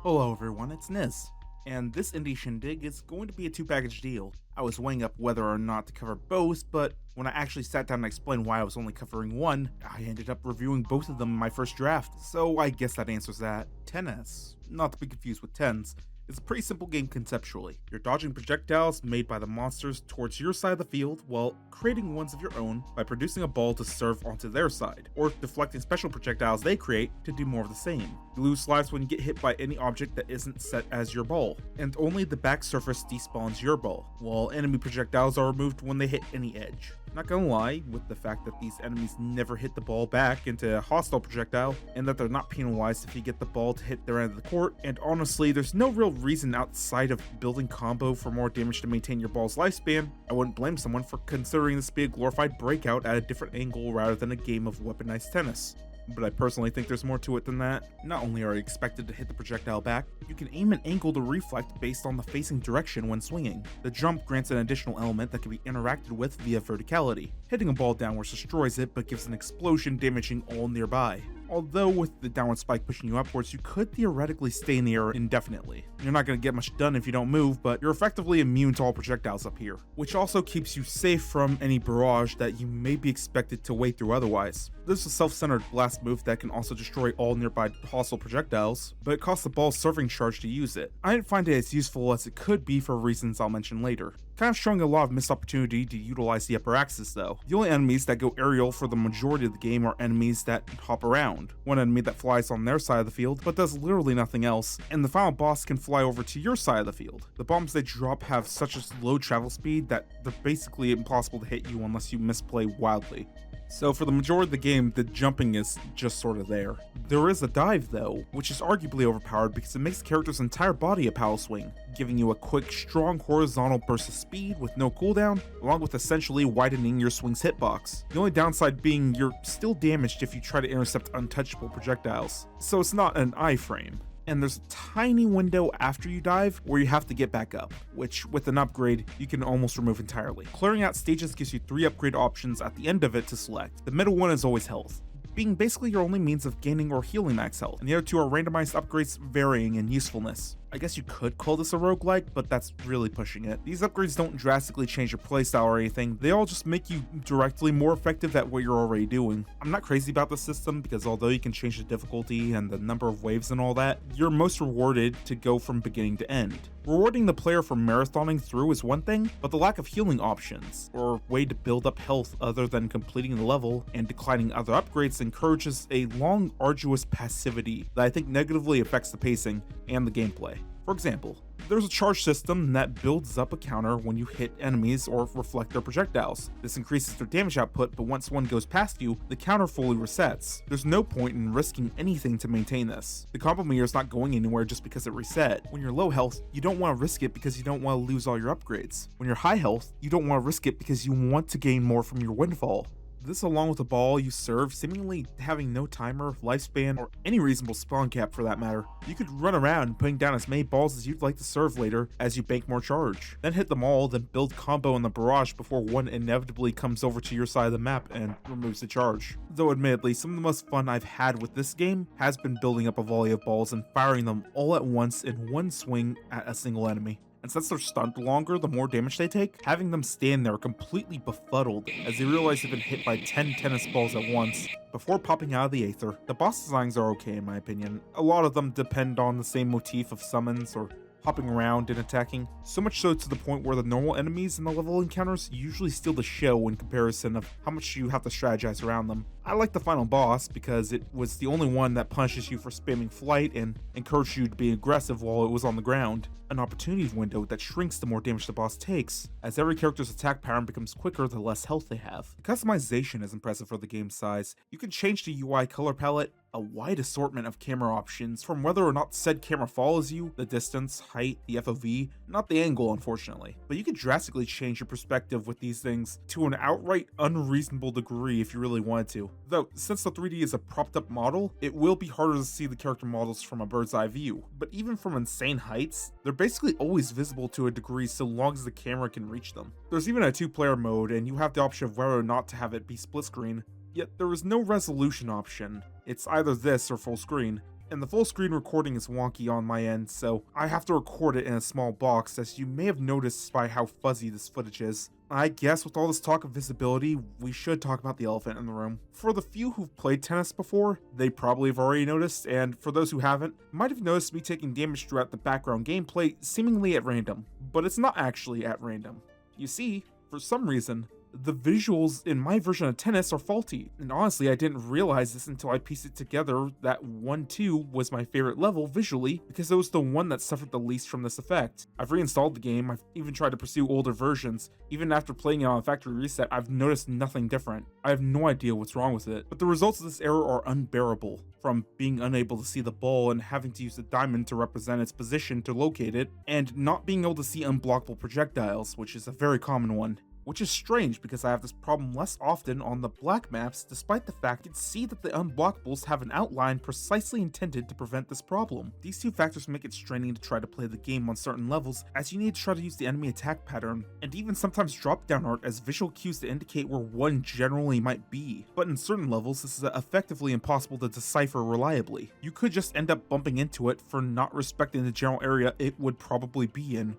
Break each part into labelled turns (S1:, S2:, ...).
S1: Hello everyone, it's Niz, and this indie Shindig is going to be a two-package deal. I was weighing up whether or not to cover both, but when I actually sat down and explained why I was only covering one, I ended up reviewing both of them in my first draft, so I guess that answers that. 10S, not to be confused with 10s, is a pretty simple game conceptually. You're dodging projectiles made by the monsters towards your side of the field while creating ones of your own by producing a ball to serve onto their side, or deflecting special projectiles they create to do more of the same. You lose lives when you get hit by any object that isn't set as your ball, and only the back surface despawns your ball, while enemy projectiles are removed when they hit any edge. Not gonna lie, with the fact that these enemies never hit the ball back into a hostile projectile, and that they're not penalized if you get the ball to hit their end of the court, and honestly, there's no real reason outside of building combo for more damage to maintain your ball's lifespan, I wouldn't blame someone for considering this to be a glorified breakout at a different angle rather than a game of weaponized tennis. But I personally think there's more to it than that. Not only are you expected to hit the projectile back, you can aim an angle to reflect based on the facing direction when swinging. The jump grants an additional element that can be interacted with via verticality. Hitting a ball downwards destroys it, but gives an explosion damaging all nearby. Although with the downward spike pushing you upwards, you could theoretically stay in the air indefinitely. You're not going to get much done if you don't move, but you're effectively immune to all projectiles up here, which also keeps you safe from any barrage that you may be expected to wade through otherwise. There's a self-centered blast move that can also destroy all nearby hostile projectiles, but it costs the ball's serving charge to use it. I didn't find it as useful as it could be for reasons I'll mention later. Kind of showing a lot of missed opportunity to utilize the upper axis though. The only enemies that go aerial for the majority of the game are enemies that hop around. One enemy that flies on their side of the field but does literally nothing else, and the final boss can fly over to your side of the field. The bombs they drop have such a low travel speed that they're basically impossible to hit you unless you misplay wildly. So for the majority of the game, the jumping is just sort of there. There is a dive though, which is arguably overpowered because it makes the character's entire body a paddle swing, giving you a quick, strong horizontal burst of speed with no cooldown, along with essentially widening your swing's hitbox. The only downside being you're still damaged if you try to intercept untouchable projectiles, so it's not an iframe. And there's a tiny window after you dive where you have to get back up, which with an upgrade you can almost remove entirely. Clearing out stages gives you 3 upgrade options at the end of it to select. The middle one is always health, being basically your only means of gaining or healing max health, and the other 2 are randomized upgrades varying in usefulness. I guess you could call this a roguelike, but that's really pushing it. These upgrades don't drastically change your playstyle or anything, they all just make you directly more effective at what you're already doing. I'm not crazy about the system because although you can change the difficulty and the number of waves and all that, you're most rewarded to go from beginning to end. Rewarding the player for marathoning through is one thing, but the lack of healing options, or way to build up health other than completing the level and declining other upgrades encourages a long, arduous passivity that I think negatively affects the pacing and the gameplay. For example, there's a charge system that builds up a counter when you hit enemies or reflect their projectiles. This increases their damage output, but once one goes past you, the counter fully resets. There's no point in risking anything to maintain this. The combo meter is not going anywhere just because it reset. When you're low health, you don't want to risk it because you don't want to lose all your upgrades. When you're high health, you don't want to risk it because you want to gain more from your windfall. This along with the ball you serve seemingly having no timer, lifespan, or any reasonable spawn cap for that matter. You could run around putting down as many balls as you'd like to serve later as you bank more charge. Then hit them all, then build combo in the barrage before one inevitably comes over to your side of the map and removes the charge. Though admittedly, some of the most fun I've had with this game has been building up a volley of balls and firing them all at once in one swing at a single enemy. And since they're stunned longer the more damage they take, having them stand there completely befuddled as they realize they've been hit by 10 tennis balls at once before popping out of the aether. The boss designs are okay in my opinion. A lot of them depend on the same motif of summons or hopping around and attacking, so much so to the point where the normal enemies in the level encounters usually steal the show in comparison of how much you have to strategize around them. I like the final boss because it was the only one that punishes you for spamming flight and encouraged you to be aggressive while it was on the ground, an opportunity window that shrinks the more damage the boss takes, as every character's attack pattern becomes quicker the less health they have. The customization is impressive for the game size. You can change the UI color palette, a wide assortment of camera options from whether or not said camera follows you, the distance, height, the FOV, not the angle unfortunately, but you can drastically change your perspective with these things to an outright unreasonable degree if you really wanted to. Though, since the 3D is a propped up model, it will be harder to see the character models from a bird's eye view, but even from insane heights, they're basically always visible to a degree so long as the camera can reach them. There's even a 2-player mode and you have the option of whether or not to have it be split screen, yet there is no resolution option. It's either this or full screen, and the full screen recording is wonky on my end, so I have to record it in a small box, as you may have noticed by how fuzzy this footage is. I guess with all this talk of visibility, we should talk about the elephant in the room. For the few who've played 10S before, they probably have already noticed, and for those who haven't, might have noticed me taking damage throughout the background gameplay seemingly at random, but it's not actually at random. You see, for some reason, the visuals in my version of 10S are faulty, and honestly I didn't realize this until I pieced it together that 1-2 was my favorite level visually because it was the one that suffered the least from this effect. I've reinstalled the game, I've even tried to pursue older versions. Even after playing it on a factory reset, I've noticed nothing different. I have no idea what's wrong with it, but the results of this error are unbearable. From being unable to see the ball and having to use the diamond to represent its position to locate it, and not being able to see unblockable projectiles, which is a very common one. Which is strange because I have this problem less often on the black maps, despite the fact you can see that the unblockables have an outline precisely intended to prevent this problem. These two factors make it straining to try to play the game on certain levels, as you need to try to use the enemy attack pattern, and even sometimes drop down art as visual cues to indicate where one generally might be. But in certain levels, this is effectively impossible to decipher reliably. You could just end up bumping into it for not respecting the general area it would probably be in,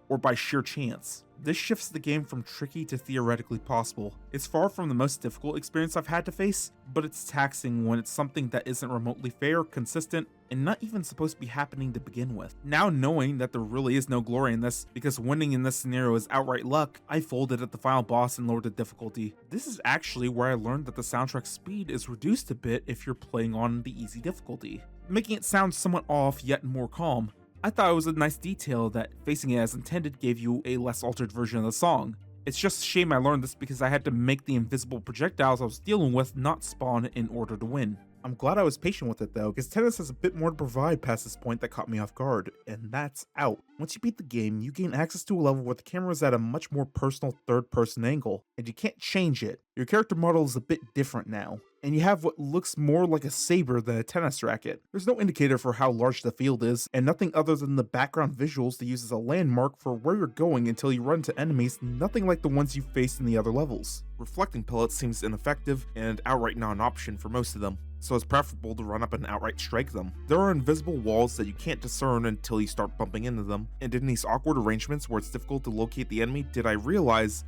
S1: or by sheer chance. This shifts the game from tricky to theoretically possible. It's far from the most difficult experience I've had to face, but it's taxing when it's something that isn't remotely fair, consistent, and not even supposed to be happening to begin with. Now knowing that there really is no glory in this, because winning in this scenario is outright luck, I folded at the final boss and lowered the difficulty. This is actually where I learned that the soundtrack speed is reduced a bit if you're playing on the easy difficulty, making it sound somewhat off yet more calm. I thought it was a nice detail that facing it as intended gave you a less altered version of the song. It's just a shame I learned this because I had to make the invisible projectiles I was dealing with not spawn in order to win. I'm glad I was patient with it though, because 10S has a bit more to provide past this point that caught me off guard, and that's out. Once you beat the game, you gain access to a level where the camera is at a much more personal third-person angle, and you can't change it. Your character model is a bit different now, and you have what looks more like a saber than a tennis racket. There's no indicator for how large the field is, and nothing other than the background visuals to use as a landmark for where you're going until you run into enemies, nothing like the ones you faced in the other levels. Reflecting pellets seems ineffective and outright non-option for most of them, so it's preferable to run up and outright strike them. There are invisible walls that you can't discern until you start bumping into them, and in these awkward arrangements where it's difficult to locate the enemy, did I realize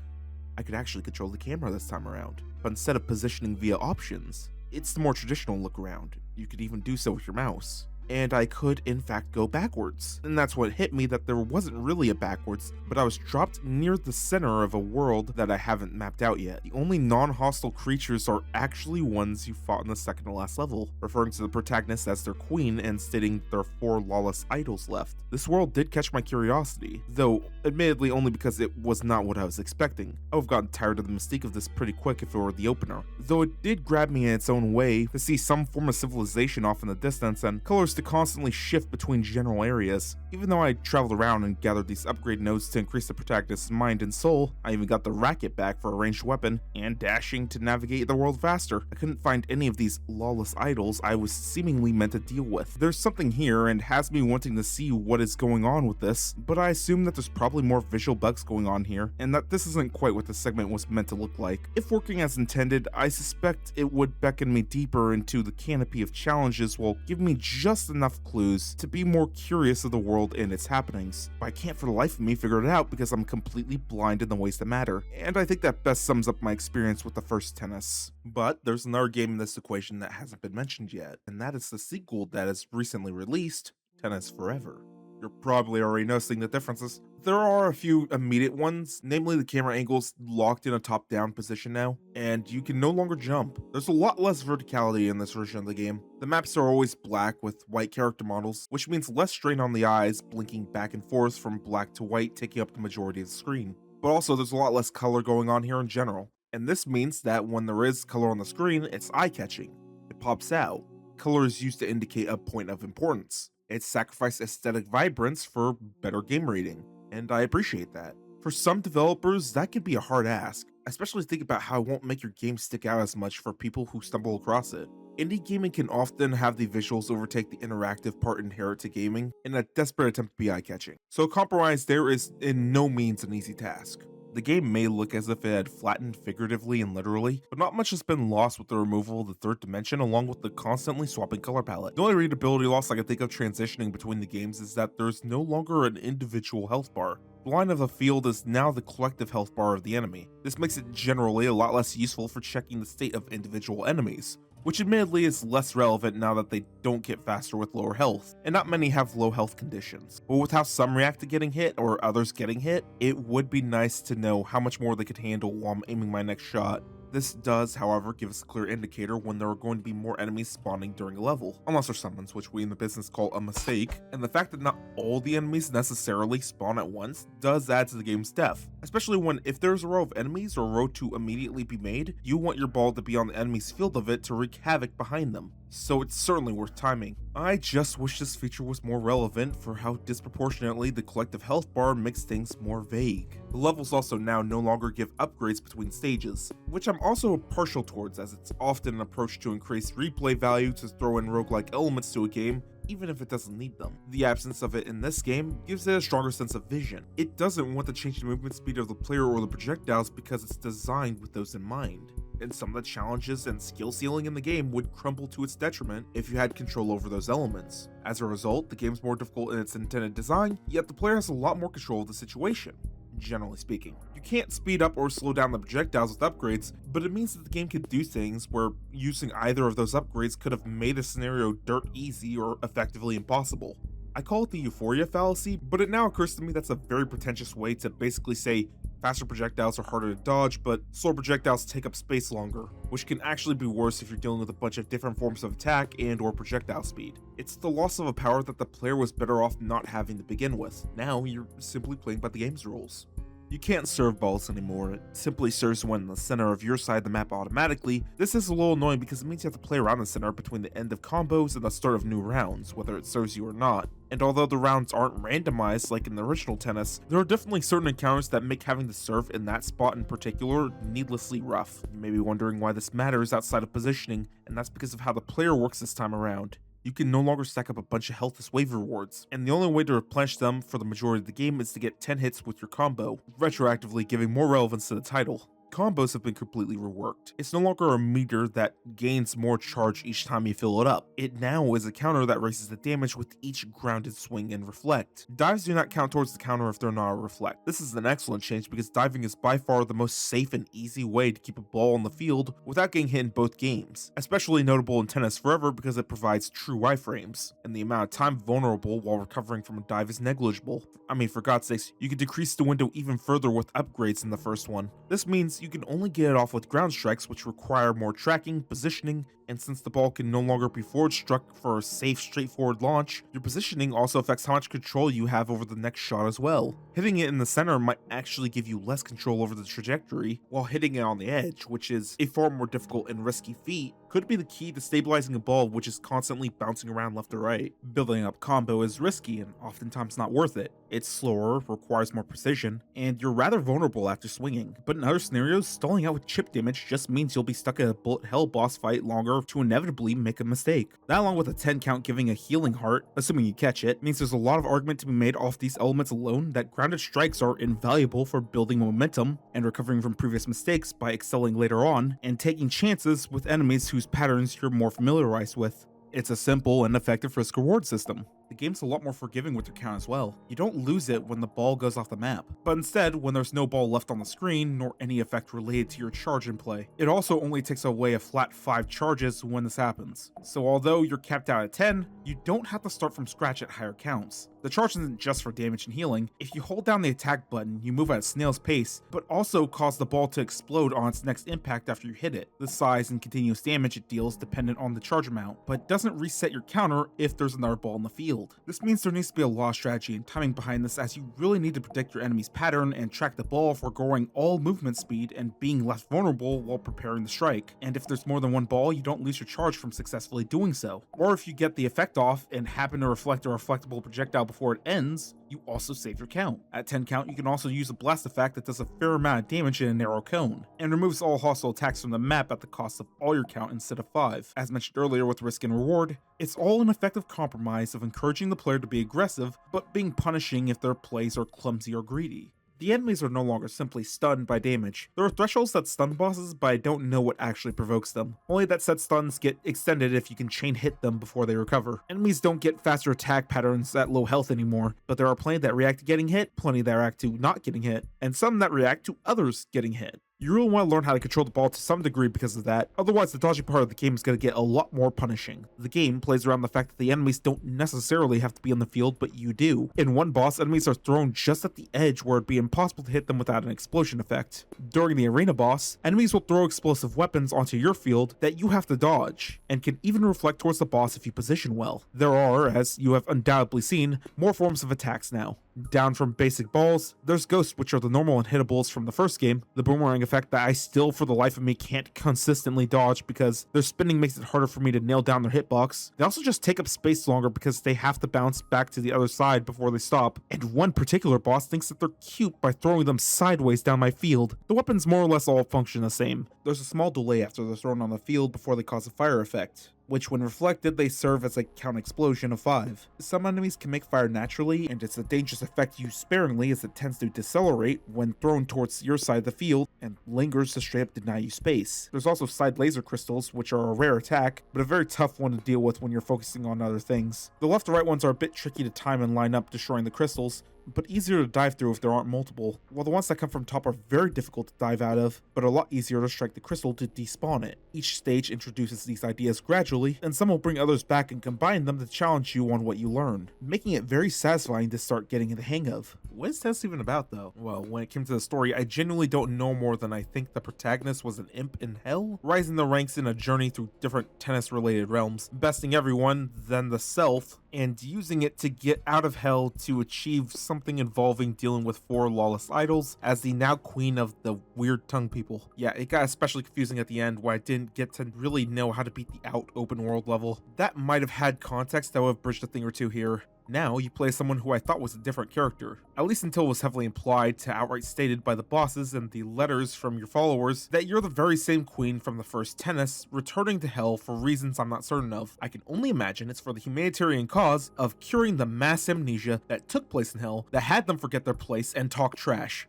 S1: I could actually control the camera this time around. But instead of positioning via options, it's the more traditional look around. You could even do so with your mouse. And I could in fact go backwards. And that's what hit me, that there wasn't really a backwards, but I was dropped near the center of a world that I haven't mapped out yet. The only non-hostile creatures are actually ones you fought in the second to last level, referring to the protagonist as their queen and stating there are 4 lawless idols left. This world did catch my curiosity, though admittedly only because it was not what I was expecting. I would have gotten tired of the mystique of this pretty quick if it were the opener, though it did grab me in its own way to see some form of civilization off in the distance and colors to constantly shift between general areas. Even though I traveled around and gathered these upgrade nodes to increase the protagonist's mind and soul, I even got the racket back for a ranged weapon and dashing to navigate the world faster. I couldn't find any of these lawless idols I was seemingly meant to deal with. There's something here and has me wanting to see what is going on with this, but I assume that there's probably more visual bugs going on here and that this isn't quite what the segment was meant to look like. If working as intended, I suspect it would beckon me deeper into the canopy of challenges while giving me just enough clues to be more curious of the world and its happenings. But I can't for the life of me figure it out because I'm completely blind in the ways that matter, and I think that best sums up my experience with the first 10S. But there's another game in this equation that hasn't been mentioned yet, and that is the sequel that is recently released, 10S Forever. You're probably already noticing the differences. There are a few immediate ones, namely the camera angle's locked in a top-down position now, and you can no longer jump. There's a lot less verticality in this version of the game. The maps are always black with white character models, which means less strain on the eyes, blinking back and forth from black to white, taking up the majority of the screen. But also there's a lot less color going on here in general, and this means that when there is color on the screen, it's eye-catching. It pops out. Color is used to indicate a point of importance. It's sacrificed aesthetic vibrance for better game rating, and I appreciate that. For some developers, that can be a hard ask, especially think about how it won't make your game stick out as much for people who stumble across it. Indie gaming can often have the visuals overtake the interactive part inherent to gaming in a desperate attempt to be eye-catching, so a compromise there is in no means an easy task.
S2: The game may look as if it had flattened figuratively and literally, but not much has been lost with the removal of the third dimension along with the constantly swapping color palette. The only readability loss I can think of transitioning between the games is that there's no longer an individual health bar. The line of the field is now the collective health bar of the enemy. This makes it generally a lot less useful for checking the state of individual enemies, which admittedly is less relevant now that they don't get faster with lower health, and not many have low health conditions. But with how some react to getting hit or others getting hit, it would be nice to know how much more they could handle while I'm aiming my next shot. This does, however, give us a clear indicator when there are going to be more enemies spawning during a level, unless they're summons, which we in the business call a mistake, and the fact that not all the enemies necessarily spawn at once does add to the game's depth, especially when if there's a row of enemies or a row to immediately be made, you want your ball to be on the enemy's field of it to wreak havoc behind them. So it's certainly worth timing. I just wish this feature was more relevant for how disproportionately the collective health bar makes things more vague. The levels also now no longer give upgrades between stages, which I'm also partial towards as it's often an approach to increase replay value to throw in roguelike elements to a game even if it doesn't need them. The absence of it in this game gives it a stronger sense of vision. It doesn't want to change the movement speed of the player or the projectiles because it's designed with those in mind. And some of the challenges and skill ceiling in the game would crumble to its detriment if you had control over those elements. As a result, the game's more difficult in its intended design, yet the player has a lot more control of the situation. Generally speaking, you can't speed up or slow down the projectiles with upgrades, but it means that the game could do things where using either of those upgrades could have made a scenario dirt easy or effectively impossible. I call it the euphoria fallacy, but it now occurs to me that's a very pretentious way to basically say faster projectiles are harder to dodge, but slower projectiles take up space longer, which can actually be worse if you're dealing with a bunch of different forms of attack and or projectile speed. It's the loss of a power that the player was better off not having to begin with. Now you're simply playing by the game's rules. You can't serve balls anymore, it simply serves one in the center of your side of the map automatically. This is a little annoying because it means you have to play around the center between the end of combos and the start of new rounds, whether it serves you or not. And although the rounds aren't randomized like in the original 10S, there are definitely certain encounters that make having to serve in that spot in particular needlessly rough. You may be wondering why this matters outside of positioning, and that's because of how the player works this time around. You can no longer stack up a bunch of health as wave rewards, and the only way to replenish them for the majority of the game is to get 10 hits with your combo, retroactively giving more relevance to the title. Combos have been completely reworked. It's no longer a meter that gains more charge each time you fill it up. It now is a counter that raises the damage with each grounded swing and reflect. Dives do not count towards the counter if they're not a reflect. This is an excellent change because diving is by far the most safe and easy way to keep a ball on the field without getting hit in both games. Especially notable in 10S Forever because it provides true iframes, and the amount of time vulnerable while recovering from a dive is negligible. I mean, for God's sakes, you can decrease the window even further with upgrades in the first one. This means you can only get it off with ground strikes, which require more tracking, positioning, and since the ball can no longer be forward struck for a safe, straightforward launch, your positioning also affects how much control you have over the next shot as well. Hitting it in the center might actually give you less control over the trajectory, while hitting it on the edge, which is a far more difficult and risky feat, could be the key to stabilizing a ball which is constantly bouncing around left or right. Building up combo is risky and oftentimes not worth it. It's slower, requires more precision, and you're rather vulnerable after swinging. But in other scenarios, stalling out with chip damage just means you'll be stuck in a bullet hell boss fight longer to inevitably make a mistake. That, along with a 10 count giving a healing heart, assuming you catch it, means there's a lot of argument to be made off these elements alone that grounded strikes are invaluable for building momentum and recovering from previous mistakes by excelling later on, and taking chances with enemies whose patterns you're more familiarized with. It's a simple and effective risk-reward system. The game's a lot more forgiving with your count as well. You don't lose it when the ball goes off the map, but instead when there's no ball left on the screen nor any effect related to your charge in play. It also only takes away a flat 5 charges when this happens. So although you're capped out at 10, you don't have to start from scratch at higher counts. The charge isn't just for damage and healing. If you hold down the attack button, you move at a snail's pace, but also cause the ball to explode on its next impact after you hit it. The size and continuous damage it deals dependent on the charge amount, but doesn't reset your counter if there's another ball in the field. This means there needs to be a lot of strategy and timing behind this, as you really need to predict your enemy's pattern and track the ball for growing all movement speed and being less vulnerable while preparing the strike. And if there's more than one ball, you don't lose your charge from successfully doing so. Or if you get the effect off and happen to reflect a reflectable projectile before it ends, you also save your count. At 10 count, you can also use a blast effect that does a fair amount of damage in a narrow cone, and removes all hostile attacks from the map at the cost of all your count instead of 5. As mentioned earlier with risk and reward, it's all an effective compromise of encouraging the player to be aggressive, but being punishing if their plays are clumsy or greedy.
S1: The enemies are no longer simply stunned by damage. There are thresholds that stun bosses, but I don't know what actually provokes them. Only that said stuns get extended if you can chain hit them before they recover. Enemies don't get faster attack patterns at low health anymore, but there are plenty that react to getting hit, plenty that react to not getting hit, and some that react to others getting hit. You really want to learn how to control the ball to some degree because of that, otherwise the dodging part of the game is going to get a lot more punishing. The game plays around the fact that the enemies don't necessarily have to be on the field, but you do. In one boss, enemies are thrown just at the edge where it'd be impossible to hit them without an explosion effect. During the arena boss, enemies will throw explosive weapons onto your field that you have to dodge, and can even reflect towards the boss if you position well. There are, as you have undoubtedly seen, more forms of attacks now. Down from basic balls, there's ghosts, which are the normal unhittables from the first game, the boomerang effect that I still for the life of me can't consistently dodge because their spinning makes it harder for me to nail down their hitbox. They also just take up space longer because they have to bounce back to the other side before they stop, and one particular boss thinks that they're cute by throwing them sideways down my field. The weapons more or less all function the same. There's a small delay after they're thrown on the field before they cause a fire effect, which when reflected they serve as a count explosion of 5. Some enemies can make fire naturally, and it's a dangerous effect used sparingly as it tends to decelerate when thrown towards your side of the field and lingers to straight up deny you space. There's also side laser crystals, which are a rare attack, but a very tough one to deal with when you're focusing on other things. The left to right ones are a bit tricky to time and line up, destroying the crystals, but easier to dive through if there aren't multiple, while the ones that come from top are very difficult to dive out of, but a lot easier to strike the crystal to despawn it. Each stage introduces these ideas gradually, and some will bring others back and combine them to challenge you on what you learn, making it very satisfying to start getting the hang of. What is 10S even about though? Well, when it came to the story, I genuinely don't know more than I think the protagonist was an imp in hell, rising the ranks in a journey through different 10S related realms, besting everyone, then the self, and using it to get out of hell to achieve something involving dealing with 4 lawless idols as the now queen of the weird tongue people. Yeah, it got especially confusing at the end where I didn't get to really know how to beat the out open world level. That might have had context that would have bridged a thing or two here. Now you play someone who I thought was a different character, at least until it was heavily implied to outright stated by the bosses and the letters from your followers that you're the very same queen from the first 10S, returning to hell for reasons I'm not certain of. I can only imagine it's for the humanitarian cause of curing the mass amnesia that took place in hell that had them forget their place and talk trash.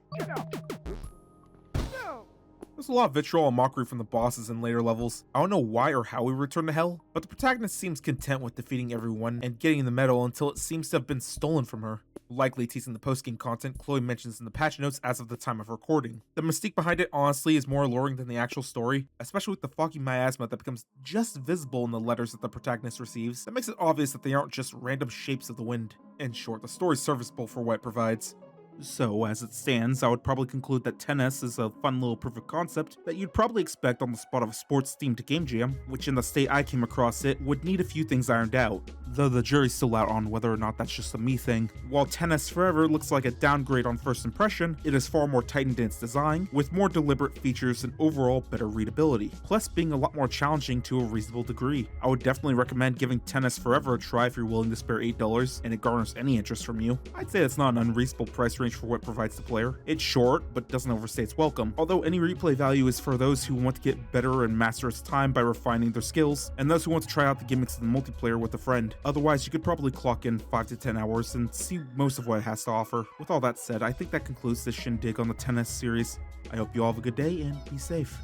S1: There's a lot of vitriol and mockery from the bosses in later levels. I don't know why or how we return to hell, but the protagonist seems content with defeating everyone and getting the medal until it seems to have been stolen from her. Likely teasing the post-game content Chloe mentions in the patch notes as of the time of recording. The mystique behind it honestly is more alluring than the actual story, especially with the foggy miasma that becomes just visible in the letters that the protagonist receives. That makes it obvious that they aren't just random shapes of the wind. In short, the story's serviceable for what it provides. So, as it stands, I would probably conclude that 10S is a fun little proof of concept that you'd probably expect on the spot of a sports-themed game jam, which in the state I came across it, would need a few things ironed out, though the jury's still out on whether or not that's just a me thing. While 10S Forever looks like a downgrade on first impression, it is far more tightened in its design, with more deliberate features and overall better readability, plus being a lot more challenging to a reasonable degree. I would definitely recommend giving 10S Forever a try if you're willing to spare $8 and it garners any interest from you. I'd say it's not an unreasonable price range for what it provides the player. It's short, but doesn't overstay its welcome, although any replay value is for those who want to get better and master its time by refining their skills, and those who want to try out the gimmicks of the multiplayer with a friend. Otherwise, you could probably clock in 5 to 10 hours and see most of what it has to offer. With all that said, I think that concludes this Shindig on the 10S series. I hope you all have a good day and be safe.